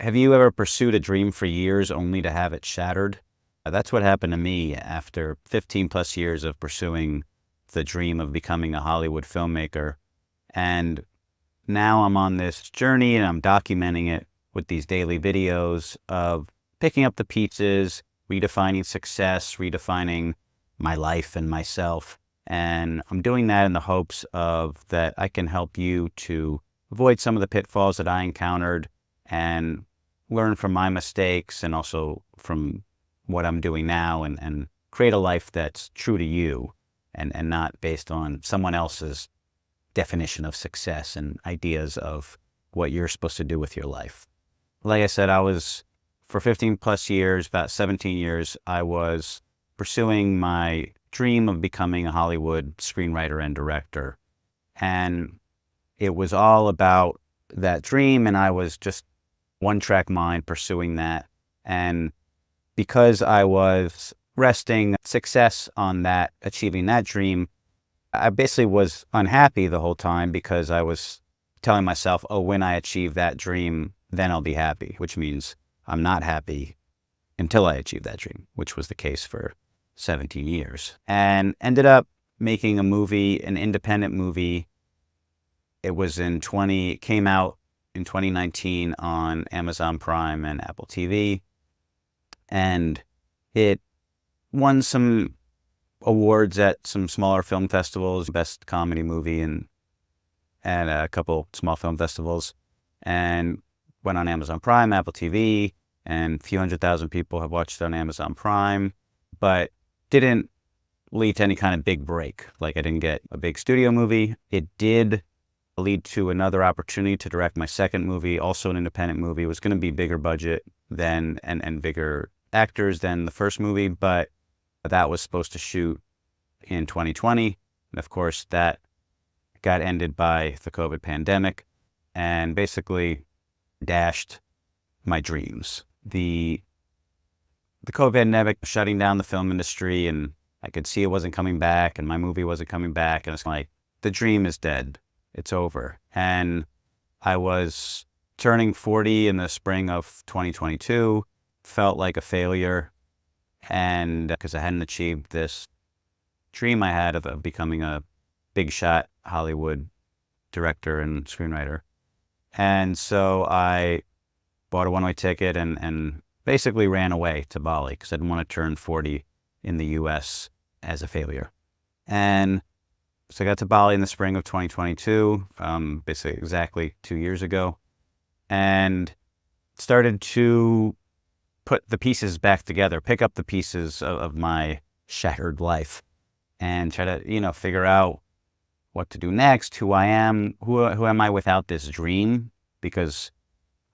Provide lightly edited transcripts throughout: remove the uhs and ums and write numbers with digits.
Have you ever pursued a dream for years only to have it shattered? That's what happened to me after 15 plus years of pursuing the dream of becoming a Hollywood filmmaker. And now I'm on this journey and I'm documenting it with these daily videos of picking up the pieces, redefining success, redefining my life and myself. And I'm doing that in the hopes of that I can help you to avoid some of the pitfalls that I encountered and learn from my mistakes and also from what I'm doing now and create a life that's true to you and not based on someone else's definition of success and ideas of what you're supposed to do with your life. Like I said, for 15 plus years, about 17 years, I was pursuing my dream of becoming a Hollywood screenwriter and director. And it was all about that dream, and I was just one-track mind pursuing that. And because I was resting success on that, achieving that dream, I basically was unhappy the whole time because I was telling myself, oh, when I achieve that dream, then I'll be happy, which means I'm not happy until I achieve that dream, which was the case for 17 years. And ended up making a movie, an independent movie. It came out in 2019 on Amazon Prime and Apple TV. And it won some awards at some smaller film festivals, best comedy movie and a couple small film festivals, and went on Amazon Prime, Apple TV, and a few 100,000 people have watched it on Amazon Prime, but didn't lead to any kind of big break. Like I didn't get a big studio movie. It did lead to another opportunity to direct my second movie, also an independent movie. It was going to be bigger budget than and bigger actors than the first movie, but that was supposed to shoot in 2020. And of course, that got ended by the COVID pandemic and basically dashed my dreams. The COVID pandemic shutting down the film industry, and I could see it wasn't coming back, and my movie wasn't coming back, and it's like, the dream is dead. It's over. And I was turning 40 in the spring of 2022, felt like a failure, and because I hadn't achieved this dream I had of becoming a big shot Hollywood director and screenwriter. And so I bought a one-way ticket and basically ran away to Bali because I didn't want to turn 40 in the US as a failure. And so I got to Bali in the spring of 2022, basically exactly 2 years ago, and started to put the pieces back together, pick up the pieces of my shattered life and try to, figure out what to do next, who I am, who am I without this dream? Because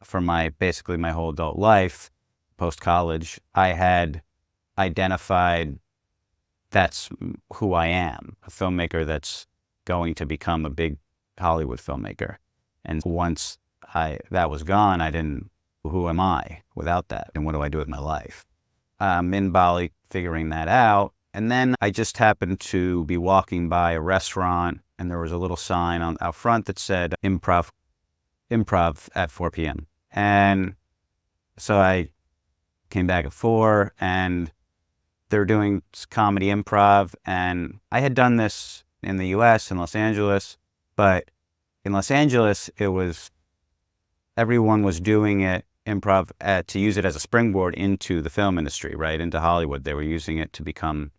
for basically my whole adult life, post-college, I had identified that's who I am, a filmmaker that's going to become a big Hollywood filmmaker. And once that was gone, who am I without that? And what do I do with my life? I'm in Bali figuring that out. And then I just happened to be walking by a restaurant and there was a little sign out front that said improv at 4 p.m. And so I came back at 4 and they're doing comedy improv. And I had done this in the US, in Los Angeles, but in Los Angeles, everyone was doing it improv to use it as a springboard into the film industry, right? Into Hollywood. They were using it to become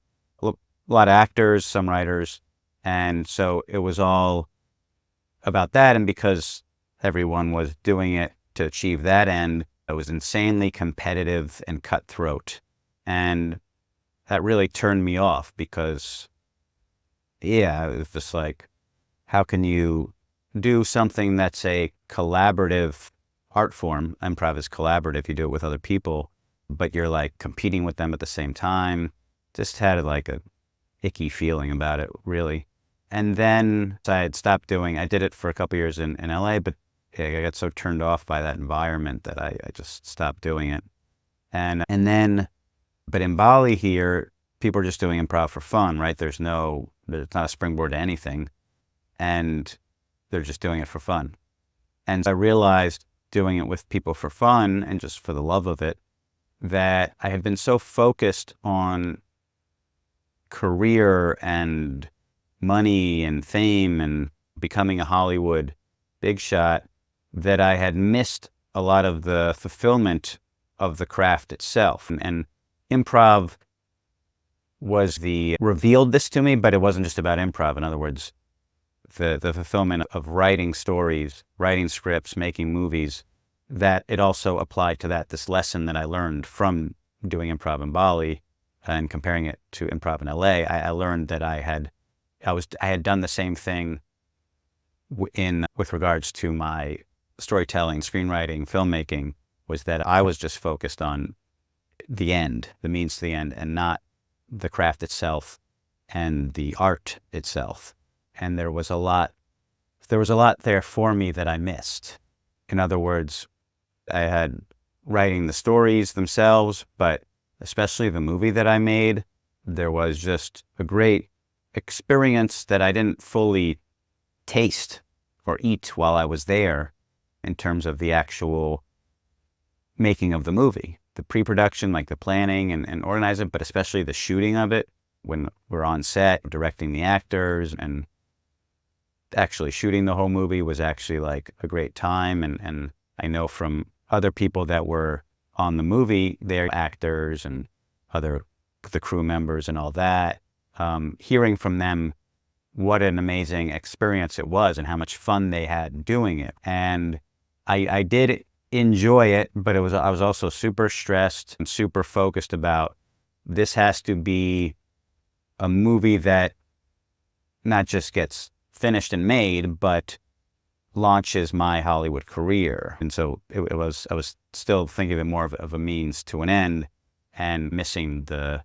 a lot of actors, some writers. And so it was all about that. And because everyone was doing it to achieve that end, it was insanely competitive and cutthroat. And that really turned me off because, it was just like, how can you do something that's a collaborative art form? Improv is collaborative. You do it with other people, but you're like competing with them at the same time. Just had like a icky feeling about it, really. And then I did it for a couple years in LA, but I got so turned off by that environment that I just stopped doing it. But in Bali here, people are just doing improv for fun, right? There's not a springboard to anything. And they're just doing it for fun. And I realized doing it with people for fun and just for the love of it, that I had been so focused on career and money and fame and becoming a Hollywood big shot that I had missed a lot of the fulfillment of the craft itself. And improv revealed this to me, but it wasn't just about improv. In other words, the fulfillment of writing stories, writing scripts, making movies, that it also applied to that, this lesson that I learned from doing improv in Bali and comparing it to improv in LA. I learned that I had done the same thing with regards to my storytelling, screenwriting, filmmaking, was that I was just focused on the end, the means to the end, and not the craft itself and the art itself. And there was a lot there for me that I missed. In other words, I had writing the stories themselves, but especially the movie that I made, there was just a great experience that I didn't fully taste or eat while I was there in terms of the actual making of the movie. The pre-production, like the planning and organizing, but especially the shooting of it when we're on set, directing the actors and actually shooting the whole movie was actually like a great time. And I know from other people that were on the movie, their actors and the crew members and all that, hearing from them what an amazing experience it was and how much fun they had doing it. And I did enjoy it, but I was also super stressed and super focused about, this has to be a movie that not just gets finished and made, but launches my Hollywood career. And so I was still thinking of it more of a means to an end and missing the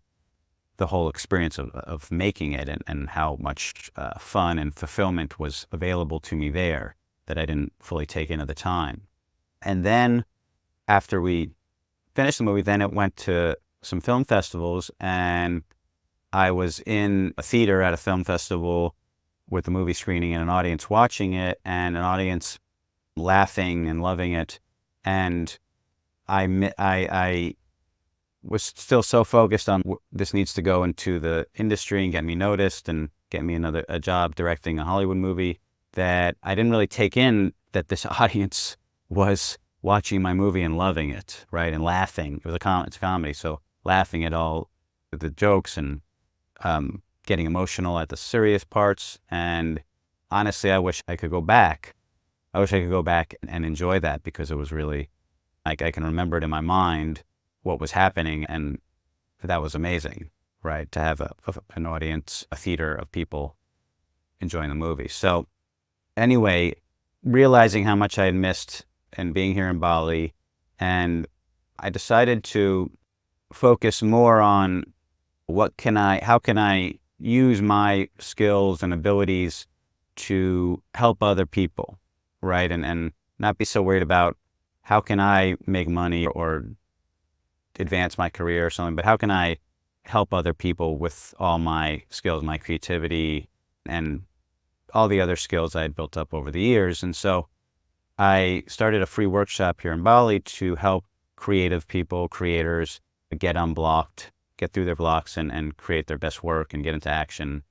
whole experience of making it and how much fun and fulfillment was available to me there that I didn't fully take in at the time. And then after we finished the movie, then it went to some film festivals, and I was in a theater at a film festival with a movie screening and an audience watching it and an audience laughing and loving it. And I was still so focused on this needs to go into the industry and get me noticed and get me a job directing a Hollywood movie, that I didn't really take in that this audience was watching my movie and loving it, right? And laughing. It's a comedy, so laughing at all the jokes and getting emotional at the serious parts. And honestly, I wish I could go back. I wish I could go back and enjoy that, because it was really, like, I can remember it in my mind what was happening, and that was amazing, right? To have an audience, a theater of people enjoying the movie. So anyway, realizing how much I had missed and being here in Bali, and I decided to focus more on how can I use my skills and abilities to help other people, right? And not be so worried about how can I make money or advance my career or something, but how can I help other people with all my skills, my creativity, and all the other skills I had built up over the years. And so I started a free workshop here in Bali to help creative people, creators, get unblocked, get through their blocks and create their best work and get into action,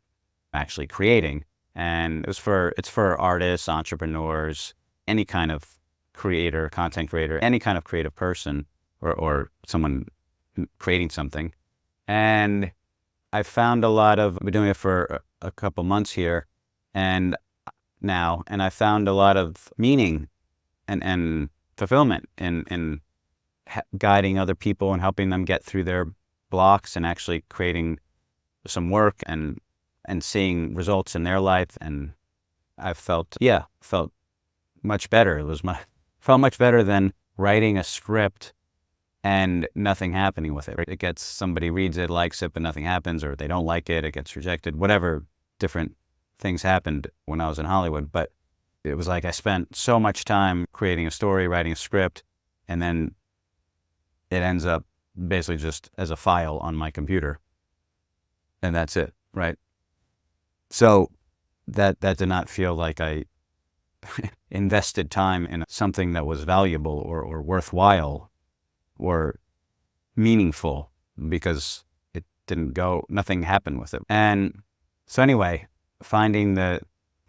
actually creating. And it's for artists, entrepreneurs, any kind of creator, content creator, any kind of creative person or someone creating something. And I found I've been doing it for a couple months here and I found a lot of meaning and fulfillment in guiding other people and helping them get through their blocks and actually creating some work and seeing results in their life. And I felt much better. Felt much better than writing a script and nothing happening with it. Somebody reads it, likes it, but nothing happens, or they don't like it, it gets rejected, whatever different things happened when I was in Hollywood. But it was like I spent so much time creating a story, writing a script, and then it ends up basically just as a file on my computer. And that's it, right? So that did not feel like I invested time in something that was valuable or worthwhile or meaningful, because it didn't go, nothing happened with it. And so anyway, finding the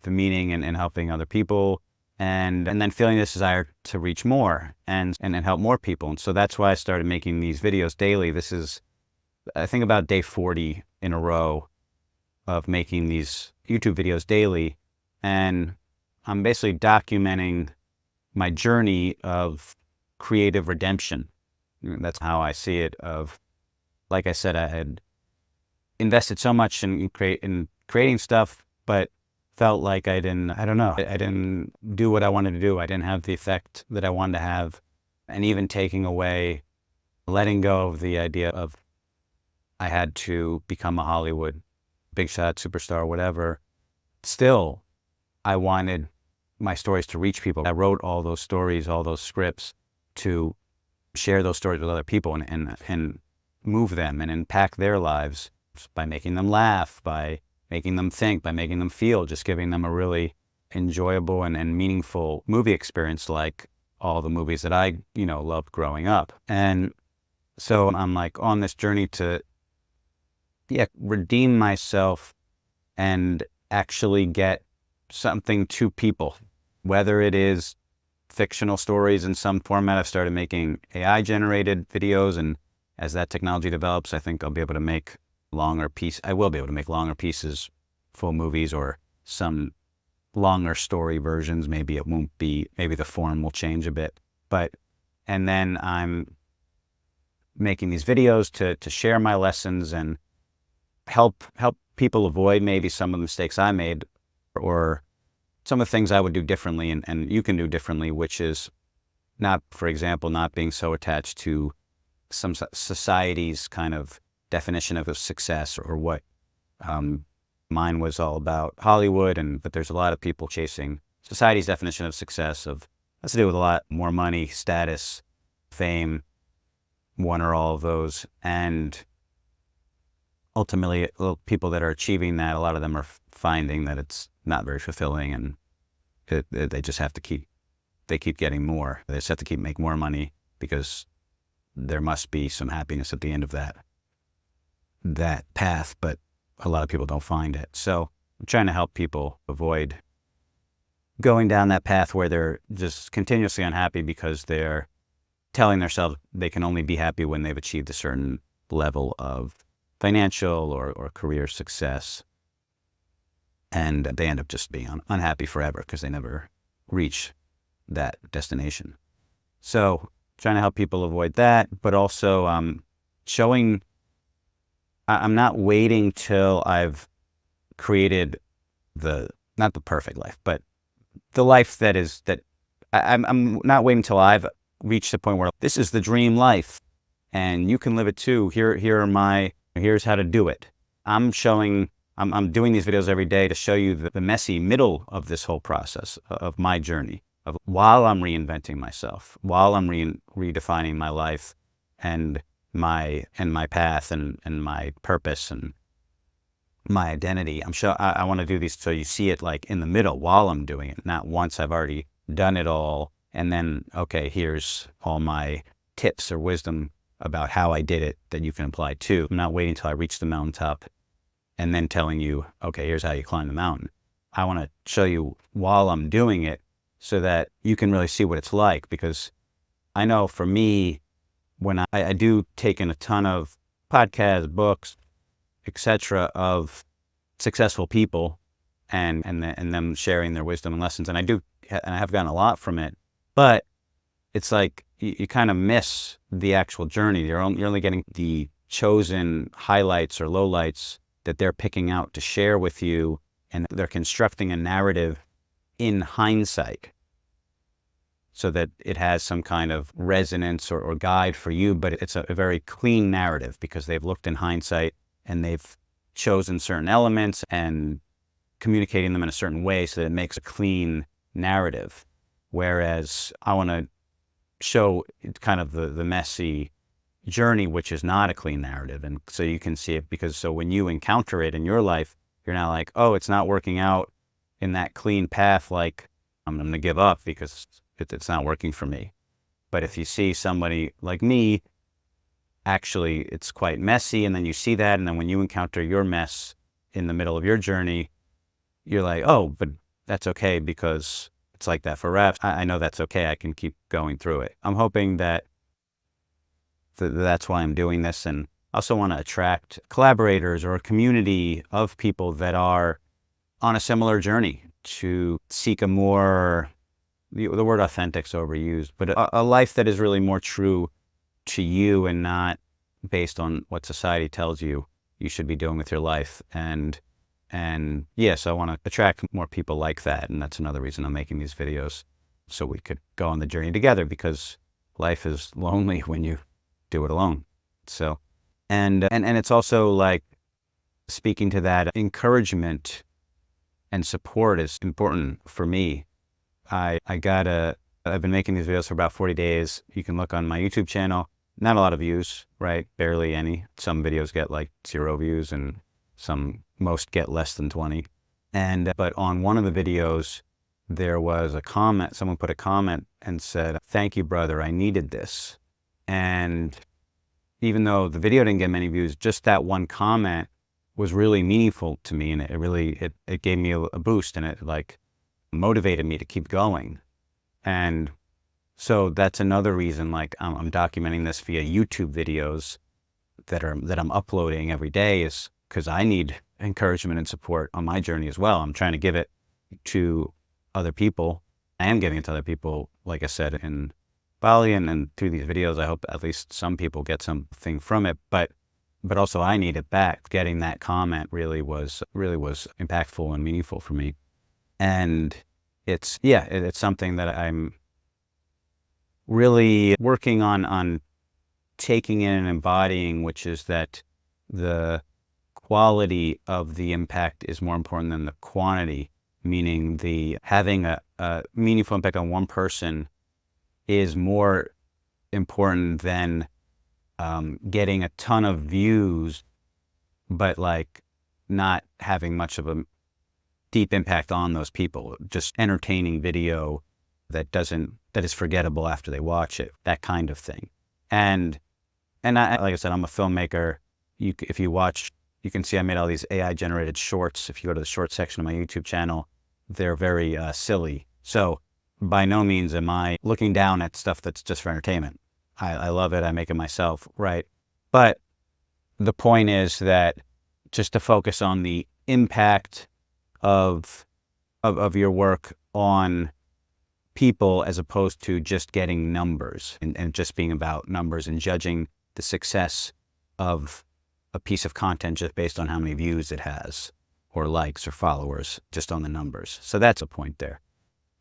meaning in helping other people, and then feeling this desire to reach more and help more people. And so that's why I started making these videos daily. This is, I think, about day 40 in a row of making these YouTube videos daily. And I'm basically documenting my journey of creative redemption. That's how I see it. Of, like I said, I had invested so much in creating stuff, but felt like I didn't do what I wanted to do. I didn't have the effect that I wanted to have. And even taking away, letting go of the idea of I had to become a Hollywood big shot, superstar, whatever. Still, I wanted my stories to reach people. I wrote all those stories, all those scripts, to share those stories with other people and move them and impact their lives by making them laugh, by making them think, by making them feel, just giving them a really enjoyable and meaningful movie experience, like all the movies that I, loved growing up. And so I'm like on this journey to, redeem myself and actually get something to people, whether it is fictional stories in some format. I've started making AI generated videos, and as that technology develops, I think I'll be able to make I will be able to make longer pieces, full movies, or some longer story versions. Maybe it won't be, maybe the form will change a bit, and then I'm making these videos to share my lessons and help people avoid maybe some of the mistakes I made, or some of the things I would do differently and you can do differently, which is not, for example, not being so attached to some society's kind of definition of a success, or what mine was all about Hollywood. But there's a lot of people chasing society's definition of success, has to do with a lot more money, status, fame, one or all of those. And ultimately, people that are achieving that, a lot of them are finding that it's not very fulfilling, and they just have to keep getting more. They just have to keep making more money, because there must be some happiness at the end of that path, but a lot of people don't find it. So I'm trying to help people avoid going down that path where they're just continuously unhappy because they're telling themselves they can only be happy when they've achieved a certain level of financial or career success. And they end up just being unhappy forever because they never reach that destination. So trying to help people avoid that, but also showing I'm not waiting till I've created not the perfect life, but the life I'm not waiting till I've reached the point where this is the dream life and you can live it too. Here's how to do it. I'm doing these videos every day to show you the messy middle of this whole process of my journey, of while I'm reinventing myself, while I'm redefining my life and my path and my purpose and my identity. I want to do these so you see it like in the middle while I'm doing it, not once I've already done it all and then, okay, here's all my tips or wisdom about how I did it that you can apply too. I'm not waiting till I reach the mountaintop and then telling you, okay, here's how you climb the mountain. I want to show you while I'm doing it so that you can really see what it's like, because I know for me, when I do take in a ton of podcasts, books, etc., of successful people and them sharing their wisdom and lessons, and I have gotten a lot from it, but it's like you kind of miss the actual journey. You're only getting the chosen highlights or lowlights that they're picking out to share with you, and they're constructing a narrative in hindsight so that it has some kind of resonance or guide for you, but it's a very clean narrative because they've looked in hindsight and they've chosen certain elements and communicating them in a certain way so that it makes a clean narrative. Whereas I want to show kind of the messy journey, which is not a clean narrative. And so you can see it, because so when you encounter it in your life, you're not like, oh, it's not working out in that clean path like I'm going to give up because it's not working for me. But if you see somebody like me, actually it's quite messy, and then you see that, and then when you encounter your mess in the middle of your journey, you're like, oh, but that's okay because it's like that for reps. I know that's okay. I can keep going through it. I'm hoping that that's why I'm doing this. And I also want to attract collaborators or a community of people that are on a similar journey to seek a more, the word authentic's overused, but a life that is really more true to you and not based on what society tells you should be doing with your life. And yes, I want to attract more people like that. And that's another reason I'm making these videos, so we could go on the journey together, because life is lonely when you do it alone. So, and it's also like, speaking to that, encouragement and support is important for me. I've been making these videos for about 40 days. You can look on my YouTube channel, not a lot of views, right? Barely any. Some videos get like 0 views, and most get less than 20. But on one of the videos, there was a comment. Someone put a comment and said, "Thank you, brother. I needed this." And even though the video didn't get many views, just that one comment was really meaningful to me. And it gave me a boost, and it like motivated me to keep going. And so that's another reason, like, I'm documenting this via YouTube videos that I'm uploading every day, is because I need encouragement and support on my journey as well. I'm trying to give it to other people. I am giving it to other people, like I said, in Bali, and through these videos, I hope at least some people get something from it. But also I need it back. Getting that comment really was impactful and meaningful for me. And it's something that I'm really working on taking in and embodying, which is that the quality of the impact is more important than the quantity, meaning having a meaningful impact on one person is more important than getting a ton of views, but like not having much of a deep impact on those people. Just entertaining video that is forgettable after they watch it, that kind of thing. And I, like I said, I'm a filmmaker. If you watch, you can see I made all these AI generated shorts. If you go to the short section of my YouTube channel, they're very silly. So by no means am I looking down at stuff that's just for entertainment. I love it. I make it myself, right? But the point is that just to focus on the impact of your work on people, as opposed to just getting numbers and just being about numbers and judging the success of a piece of content just based on how many views it has, or likes, or followers, just on the numbers. So that's a point there.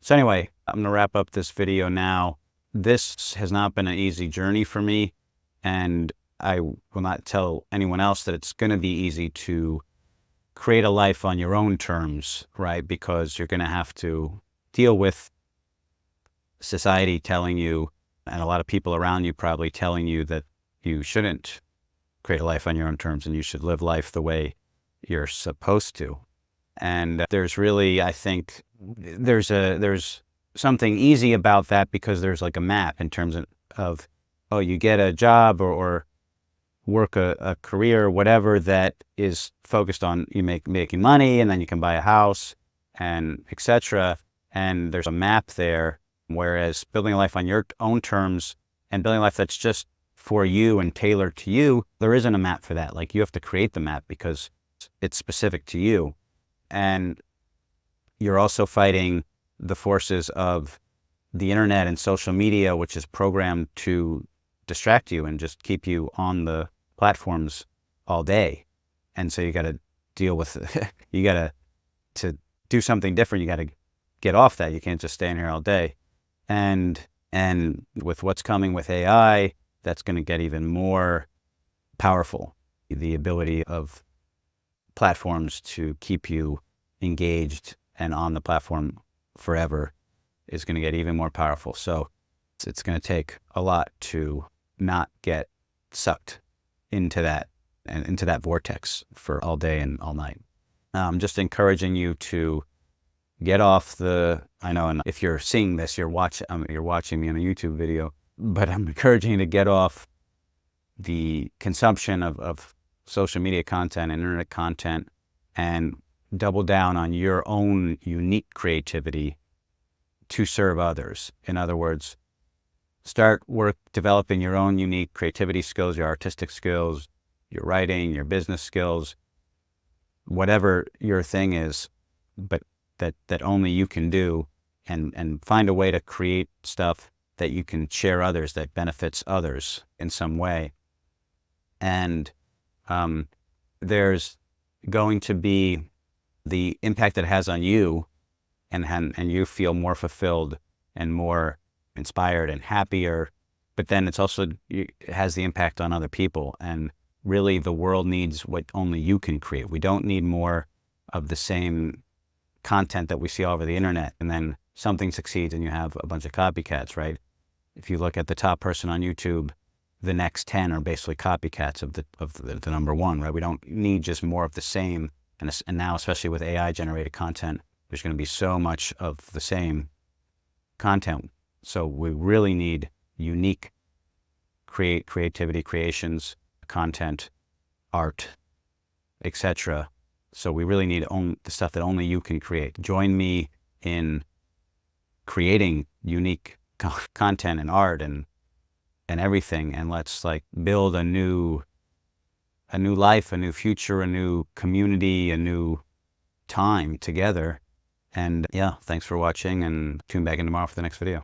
So anyway, I'm going to wrap up this video now. This has not been an easy journey for me, and I will not tell anyone else that it's going to be easy to create a life on your own terms, right? Because you're going to have to deal with society telling you, and a lot of people around you probably telling you, that you shouldn't create a life on your own terms and you should live life the way you're supposed to. And there's really, I think, there's something easy about that, because there's like a map in terms of oh, you get a job or work a career, whatever, that is focused on you making money, and then you can buy a house, and etc. And there's a map there. Whereas building a life on your own terms and building a life that's just for you and tailored to you, there isn't a map for that. Like, you have to create the map because it's specific to you. And you're also fighting the forces of the internet and social media, which is programmed to distract you and just keep you on the platforms all day. And so you got to deal with you got to do something different. You got to get off that. You can't just stay in here all day. And with what's coming with AI, that's going to get even more powerful. The ability of platforms to keep you engaged and on the platform forever is going to get even more powerful. So it's going to take a lot to not get sucked into that and into that vortex for all day and all night. I'm just encouraging you to get off I know, and if you're seeing this, you're watching me on a YouTube video, but I'm encouraging you to get off the consumption of social media content and internet content and double down on your own unique creativity to serve others. In other words, start developing your own unique creativity skills, your artistic skills, your writing, your business skills, whatever your thing is, but that only you can do, and find a way to create stuff that you can share others, that benefits others in some way. And there's going to be the impact that it has on you, and you feel more fulfilled and more inspired and happier. But then it has the impact on other people. And really, the world needs what only you can create. We don't need more of the same content that we see all over the internet, and then something succeeds and you have a bunch of copycats, right? If you look at the top person on YouTube, the next 10 are basically copycats of the number one, right? We don't need just more of the same. And now, especially with AI generated content, there's going to be so much of the same content. So we really need unique creativity, creations, content, art, etc. So we really need the stuff that only you can create. Join me in creating unique content and art and everything, and let's build a new life, a new future, a new community, a new time together. And yeah, thanks for watching, and tune back in tomorrow for the next video.